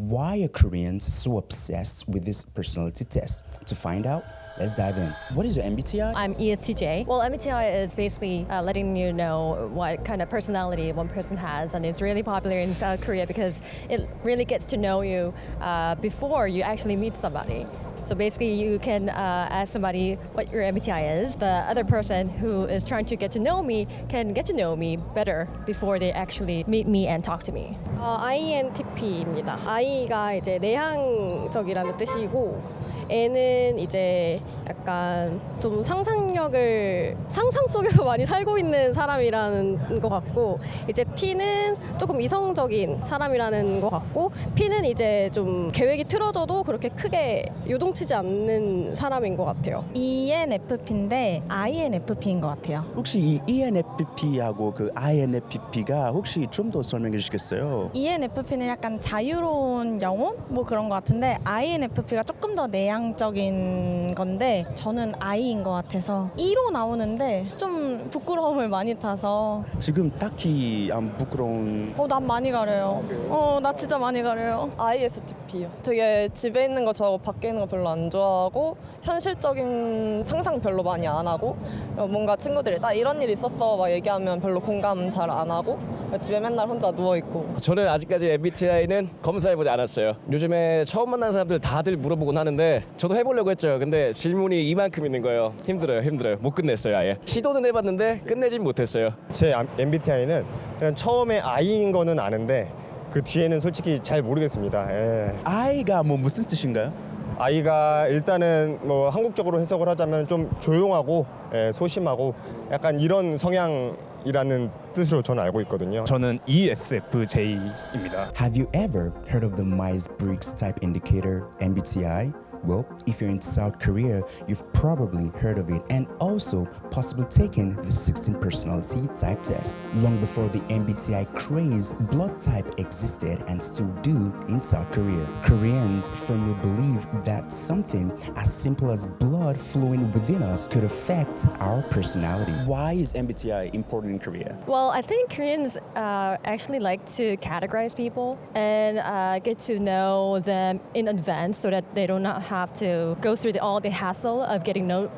Why are Koreans so obsessed with this personality test? To find out, let's dive in. What is your MBTI? I'm ESTJ. Well, MBTI is basically letting you know what kind of personality one person has, and it's really popular in South Korea because it really gets to know you before you actually meet somebody. So basically, you can ask somebody what your MBTI is. The other person who is trying to get to know me can get to know me better before they actually meet me and talk to me. INTP입니다. I가 이제 내향적이라는 뜻이고 N은 이제 약간 좀 상상 속에서 많이 살고 있는 사람이라는 것 같고, 이제 T는 조금 이성적인 사람이라는 것 같고, P는 이제 좀 계획이 틀어져도 그렇게 크게 요동치지 않는 사람인 것 같아요. ENFP인데 INFP인 것 같아요. 혹시 이 ENFP하고 그 INFP가 혹시 좀 더 설명해 주시겠어요? ENFP는 약간 자유로운 영혼? 뭐 그런 것 같은데 INFP가 조금 더 내향적인 건데 저는 I인 것 같아서 E로 나오는데 좀 부끄러움을 많이 타서 지금 딱히 안 부끄러운 난 많이 가려요. 나 진짜 많이 가려요. ISTP요. 되게 집에 있는 거 좋아하고 밖에 있는 거 별로 안 좋아하고 현실적인 상상 별로 많이 안 하고 뭔가 친구들이 나 이런 일 있었어 막 얘기하면 별로 공감 잘 안 하고 집에 맨날 혼자 누워있고. 저는 아직까지 MBTI는 검사해보지 않았어요. 요즘에 처음 만난 사람들 다들 물어보곤 하는데 저도 해보려고 했죠. 근데 질문이 이만큼 있는 거예요. 힘들어요. 못 끝냈어요 아예. 시도는 해봤는데 끝내진 못했어요. 제 MBTI는 그냥 처음에 I인 거는 아는데 그 뒤에는 솔직히 잘 모르겠습니다. I가 뭐 무슨 뜻인가요? I가 일단은 뭐 한국적으로 해석을 하자면 좀 조용하고 소심하고 약간 이런 성향이라는 뜻으로 저는 알고 있거든요. 저는 ESFJ입니다. Have you ever heard of the Myers-Briggs Type Indicator, MBTI? Well, if you're in South Korea, you've probably heard of it and also possibly taken the 16 personality type test. Long before the MBTI craze, blood type existed and still do in South Korea. Koreans firmly believe that something as simple as blood flowing within us could affect our personality. Why is MBTI important in Korea? Well, I think Koreans actually like to categorize people and get to know them in advance so that they do not have to go through all the hassle of getting to know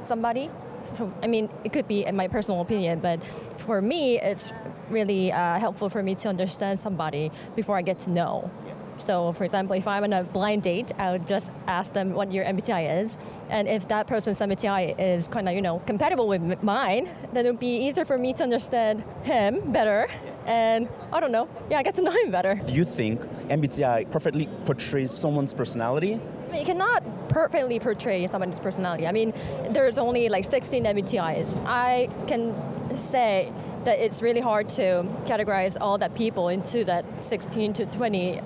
somebody. So, I mean, it could be in my personal opinion, but for me, it's really helpful for me to understand somebody before I get to know. So, for example, if I'm on a blind date, I would just ask them what your MBTI is. And if that person's MBTI is kind of, compatible with mine, then it would be easier for me to understand him better. And I don't know, I get to know him better. Do you think MBTI perfectly portrays someone's personality? You cannot perfectly portray someone's personality. I mean, there's only like 16 MBTIs. I can say that it's really hard to categorize all that people into that 16 to 20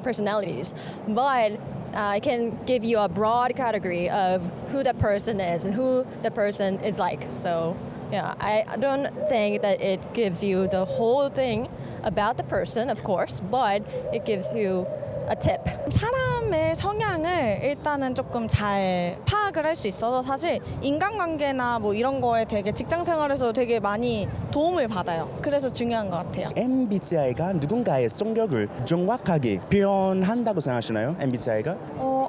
personalities. But I can give you a broad category of who that person is and who the person is like. So, I don't think that it gives you the whole thing about the person, of course, but it gives you a tip. 사람의 성향을 일단은 조금 잘 파악을 할 수 있어서 사실 인간관계나 뭐 이런 거에 되게 직장 생활에서 되게 많이 도움을 받아요. 그래서 중요한 것 같아요. MBTI가 누군가의 성격을 정확하게 표현한다고 생각하시나요? MBTI가?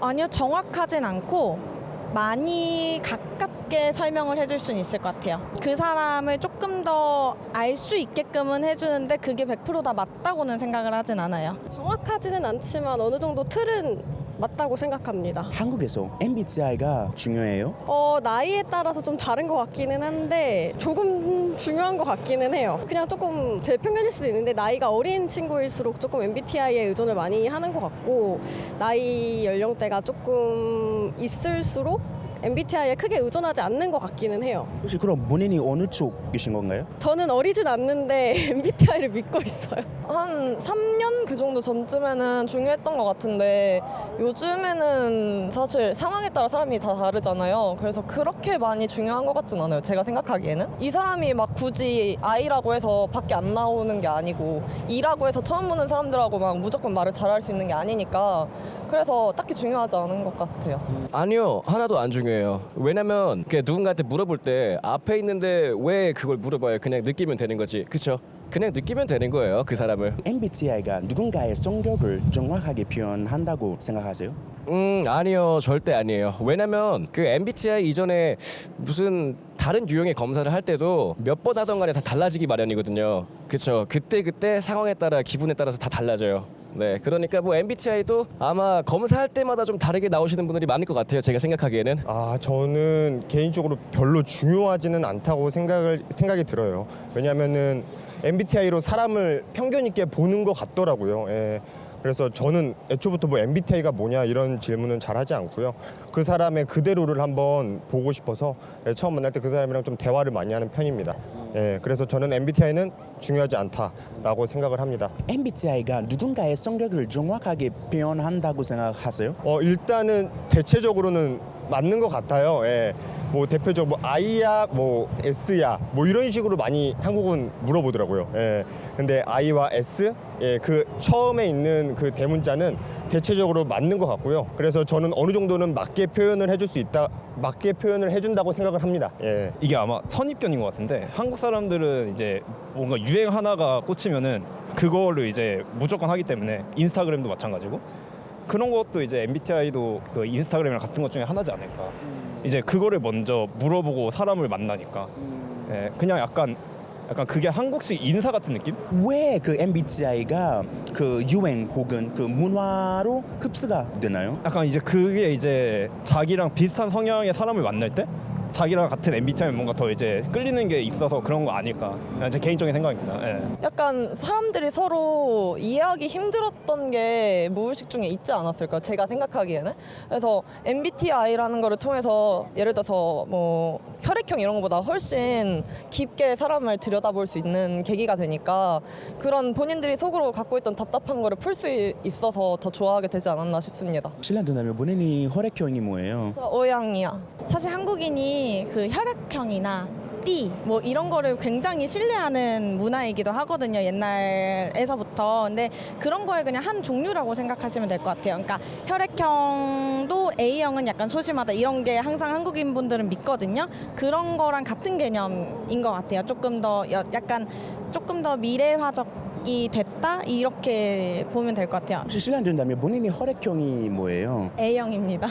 아니요, 정확하진 않고 많이 가깝게 설명을 해줄 수는 있을 것 같아요. 그 사람을 조금 더 알 수 있게끔은 해주는데 그게 100% 다 맞다고는 생각을 하진 않아요. 정확하지는 않지만 어느 정도 틀은 맞다고 생각합니다. 한국에서 MBTI가 중요해요? 나이에 따라서 좀 다른 것 같기는 한데 조금 중요한 것 같기는 해요. 그냥 조금 제 편견일 수도 있는데 나이가 어린 친구일수록 조금 MBTI에 의존을 많이 하는 것 같고 나이 연령대가 조금 있을수록 MBTI에 크게 의존하지 않는 것 같기는 해요. 혹시 그럼 본인이 어느 쪽이신 건가요? 저는 어리진 않는데 MBTI를 믿고 있어요. 한 3년 그 정도 전쯤에는 중요했던 것 같은데 요즘에는 사실 상황에 따라 사람이 다 다르잖아요. 그래서 그렇게 많이 중요한 것 같진 않아요. 제가 생각하기에는. 이 사람이 막 굳이 I라고 해서 밖에 안 나오는 게 아니고 E라고 해서 처음 보는 사람들하고 막 무조건 말을 잘할 수 있는 게 아니니까 그래서 딱히 중요하지 않은 것 같아요. 아니요, 하나도 안 중요해요. 왜냐면 누군가한테 물어볼 때 앞에 있는데 왜 그걸 물어봐요? 그냥 느끼면 되는 거지, 그쵸? 그냥 느끼면 되는 거예요, 그 사람을. MBTI가 누군가의 성격을 정확하게 표현한다고 생각하세요? 아니요, 절대 아니에요. 왜냐면 그 MBTI 이전에 무슨 다른 유형의 검사를 할 때도 몇 번 하던 간에 다 달라지기 마련이거든요. 그렇죠. 그때 상황에 따라 기분에 따라서 다 달라져요. 네, 그러니까 뭐 MBTI도 아마 검사할 때마다 좀 다르게 나오시는 분들이 많을 것 같아요. 제가 생각하기에는. 저는 개인적으로 별로 중요하지는 않다고 생각이 들어요. 왜냐하면은 MBTI로 사람을 편견 있게 보는 것 같더라고요. 예. 그래서 저는 애초부터 뭐 MBTI가 뭐냐 이런 질문은 잘 하지 않고요. 그 사람의 그대로를 한번 보고 싶어서 처음 만날 때 그 사람이랑 좀 대화를 많이 하는 편입니다. 예, 그래서 저는 MBTI는 중요하지 않다라고 생각을 합니다. MBTI가 누군가의 성격을 정확하게 표현한다고 생각하세요? 일단은 대체적으로는 맞는 것 같아요. 예. 뭐 대표적으로 뭐 I야, 뭐 S야, 뭐 이런 식으로 많이 한국은 물어보더라고요. 예. 근데 I와 S, 그 처음에 있는 그 대문자는 대체적으로 맞는 것 같고요. 그래서 저는 어느 정도는 맞게 표현을 해준다고 생각을 합니다. 예. 이게 아마 선입견인 것 같은데 한국 사람들은 이제 뭔가 유행 하나가 꽂히면은 그걸로 이제 무조건 하기 때문에 인스타그램도 마찬가지고 그런 것도 이제 MBTI도 그 인스타그램이랑 같은 것 중에 하나지 않을까. 이제 그거를 먼저 물어보고 사람을 만나니까 예, 그냥 약간 그게 한국식 인사 같은 느낌? 왜 그 MBTI가 그 유행 혹은 그 문화로 흡수가 되나요? 약간 이제 그게 이제 자기랑 비슷한 성향의 사람을 만날 때 자기랑 같은 MBTI면 뭔가 더 이제 끌리는 게 있어서 그런 거 아닐까. 제 개인적인 생각입니다. 예. 약간 사람들이 서로 이해하기 힘들었던 게 무의식 중에 있지 않았을까 제가 생각하기에는. 그래서 MBTI라는 거를 통해서 예를 들어서 뭐 혈액형 이런 것보다 훨씬 깊게 사람을 들여다볼 수 있는 계기가 되니까 그런 본인들이 속으로 갖고 있던 답답한 거를 풀 수 있어서 더 좋아하게 되지 않았나 싶습니다. 실례 된다면 본인이 혈액형이 뭐예요? 저 O양이야. 사실 한국인이 그 혈액형이나 띠 뭐 이런 거를 굉장히 신뢰하는 문화이기도 하거든요. 옛날에서부터. 근데 그런 거에 그냥 한 종류라고 생각하시면 될 것 같아요. 그러니까 혈액형도 A형은 약간 소심하다 이런 게 항상 한국인 분들은 믿거든요. 그런 거랑 같은 개념인 것 같아요. 조금 더 미래화적이 됐다 이렇게 보면 될 것 같아요. 혹시 실례 된다면 본인이 혈액형이 뭐예요? A형입니다.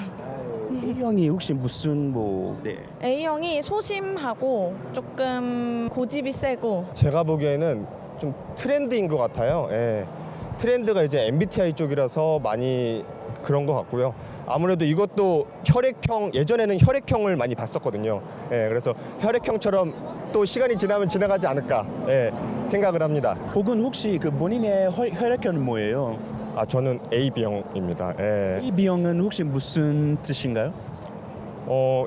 A형이 혹시 무슨 네. A형이 소심하고 조금 고집이 세고 제가 보기에는 좀 트렌드인 것 같아요. 예. 트렌드가 이제 MBTI 쪽이라서 많이 그런 것 같고요. 아무래도 이것도 예전에는 혈액형을 많이 봤었거든요. 예, 그래서 혈액형처럼 또 시간이 지나면 지나가지 않을까 생각을 합니다. 혹은 혹시 그 본인의 혈액형은 뭐예요? 저는 AB형입니다. 예. AB형은 혹시 무슨 뜻인가요?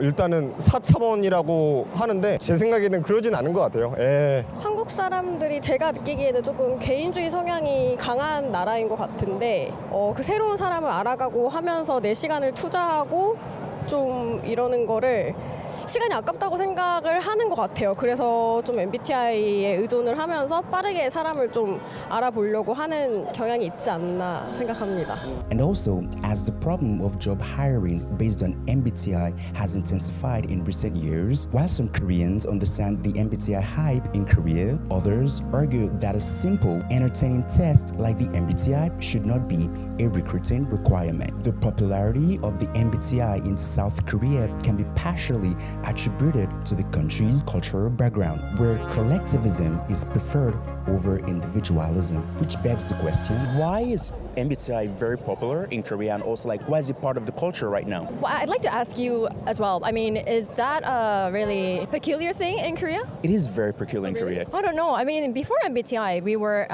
일단은 4차원이라고 하는데 제 생각에는 그러진 않은 것 같아요. 예. 한국 사람들이 제가 느끼기에는 조금 개인주의 성향이 강한 나라인 것 같은데 그 새로운 사람을 알아가고 하면서 내 시간을 투자하고 좀 이러는 거를 시간이 아깝다고 생각을 하는 것 같아요. 그래서 좀 MBTI에 의존을 하면서 빠르게 사람을 좀 알아보려고 하는 경향이 있지 않나 생각합니다. And also, as the problem of job hiring based on MBTI has intensified in recent years, while some Koreans understand the MBTI hype in Korea, others argue that a simple, entertaining test like the MBTI should not be a recruiting requirement. The popularity of the MBTI in South Korea can be partially attributed to the country's cultural background, where collectivism is preferred over individualism. Which begs the question, why is MBTI very popular in Korea, and also why is it part of the culture right now? Well, I'd like to ask you as well. I mean, is that a really peculiar thing in Korea? It is very peculiar in Korea. I don't know. I mean, before MBTI, we were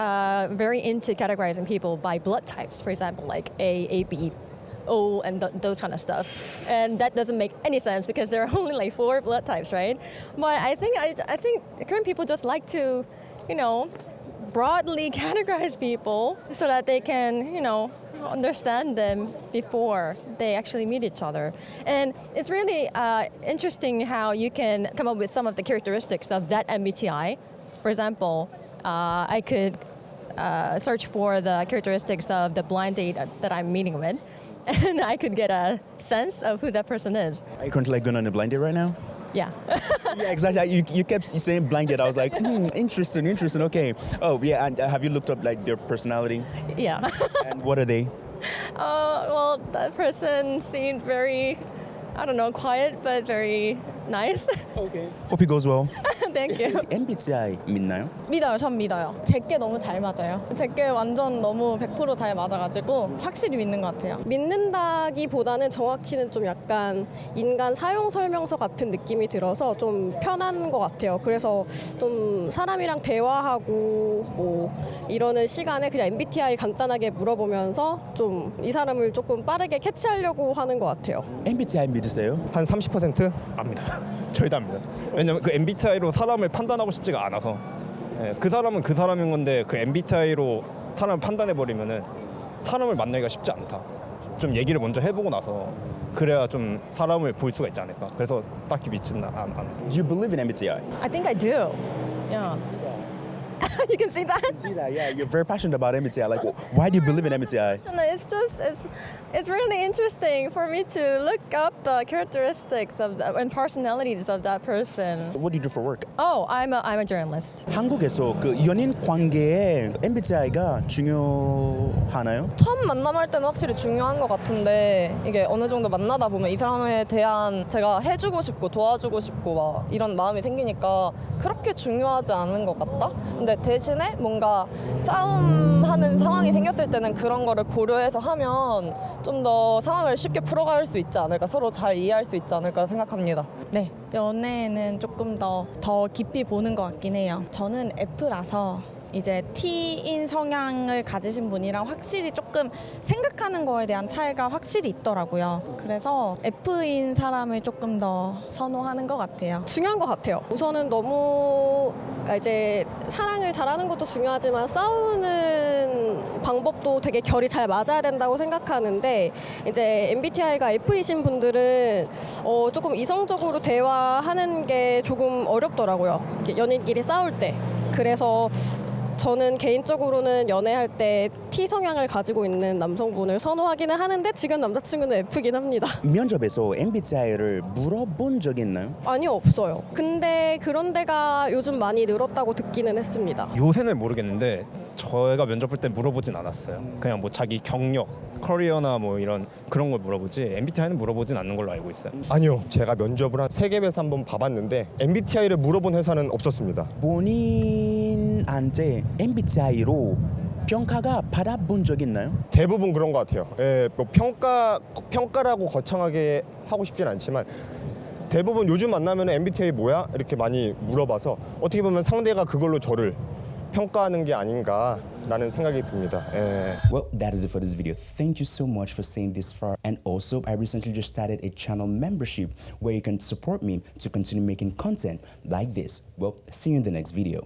very into categorizing people by blood types, for example, like A, B, O, and those kind of stuff. And that doesn't make any sense because there are only 4 blood types, right? But I think Korean people just like to, broadly categorize people so that they can, understand them before they actually meet each other. And it's really interesting how you can come up with some of the characteristics of that MBTI. For example, I could search for the characteristics of the blind date that I'm meeting with, and I could get a sense of who that person is. Are you currently going on a blind date right now? Yeah. Yeah, exactly. You kept saying blanket. I was like, interesting. Okay. Oh, yeah. And have you looked up like their personality? Yeah. And what are they? Well, that person seemed very, I don't know, quiet but very nice. Okay. Hope it goes well. Thank you. MBTI 믿나요? 믿어요, 전 믿어요. 제게 너무 잘 맞아요. 제게 완전 너무 100% 잘 맞아가지고 확실히 믿는 것 같아요. 믿는다기보다는 정확히는 좀 약간 인간 사용 설명서 같은 느낌이 들어서 좀 편한 것 같아요. 그래서 좀 사람이랑 대화하고 뭐 이러는 시간에 그냥 MBTI 간단하게 물어보면서 좀 이 사람을 조금 빠르게 캐치하려고 하는 것 같아요. MBTI 믿으세요? 한 30%? 압니다. 절대 압니다. 왜냐면 그 MBTI로 사람을 판단하고 싶지가 않아서 예, 그 사람은 그 사람인 건데 그 MBTI로 사람을 판단해 버리면은 사람을 만나기가 쉽지 않다. 좀 얘기를 먼저 해보고 나서 그래야 좀 사람을 볼 수가 있지 않을까. 그래서 딱히 믿지는 않아. Do you believe in MBTI? I think I do. Yeah. You can see that? See that? Yeah, you're very passionate about MBTI. Like, why do you believe in MBTI? It's really interesting for me to look up the characteristics of and personalities of that person. What do you do for work? Oh, I'm a journalist. 한국에서 그 연인 관계에 MBTI가 중요하나요? 처음 만남할 때는 확실히 중요한 것 같은데 이게 어느 정도 만나다 보면 이 사람에 대한 제가 해주고 싶고 도와주고 싶고 막 이런 마음이 생기니까 그렇게 중요하지 않은 것 같다? 근데 대신에 뭔가 싸움하는 상황이 생겼을 때는 그런 거를 고려해서 하면 좀 더 상황을 쉽게 풀어갈 수 있지 않을까, 서로 잘 이해할 수 있지 않을까 생각합니다. 네, 연애는 조금 더 깊이 보는 것 같긴 해요. 저는 F라서 이제 T인 성향을 가지신 분이랑 확실히 조금 생각하는 거에 대한 차이가 확실히 있더라고요. 그래서 F인 사람을 조금 더 선호하는 것 같아요. 중요한 것 같아요. 우선은 너무 그러니까 이제 사랑을 잘하는 것도 중요하지만 싸우는 방법도 되게 결이 잘 맞아야 된다고 생각하는데 이제 MBTI가 F이신 분들은 조금 이성적으로 대화하는 게 조금 어렵더라고요. 이렇게 연인끼리 싸울 때. 그래서 저는 개인적으로는 연애할 때 T 성향을 가지고 있는 남성분을 선호하기는 하는데 지금 남자친구는 F긴 합니다. 면접에서 MBTI를 물어본 적 있나요? 아니요, 없어요. 근데 그런 데가 요즘 많이 늘었다고 듣기는 했습니다. 요새는 모르겠는데 저희가 면접 볼 때 물어보진 않았어요. 그냥 뭐 자기 경력, 커리어나 뭐 이런 그런 걸 물어보지 MBTI는 물어보진 않는 걸로 알고 있어요. 아니요. 제가 면접을 한 3개에서 한번 봐봤는데 MBTI를 물어본 회사는 없었습니다. 본인한테 MBTI로 평가가 받아본 적 있나요? 대부분 그런 것 같아요. 예, 뭐 평가라고 거창하게 하고 싶진 않지만 대부분 요즘 만나면 MBTI 뭐야? 이렇게 많이 물어봐서 어떻게 보면 상대가 그걸로 저를 평가하는 게 아닌가라는 생각이 듭니다. 예. Well, that is it for this video. Thank you so much for staying this far. And also, I recently just started a channel membership where you can support me to continue making content like this. Well, see you in the next video.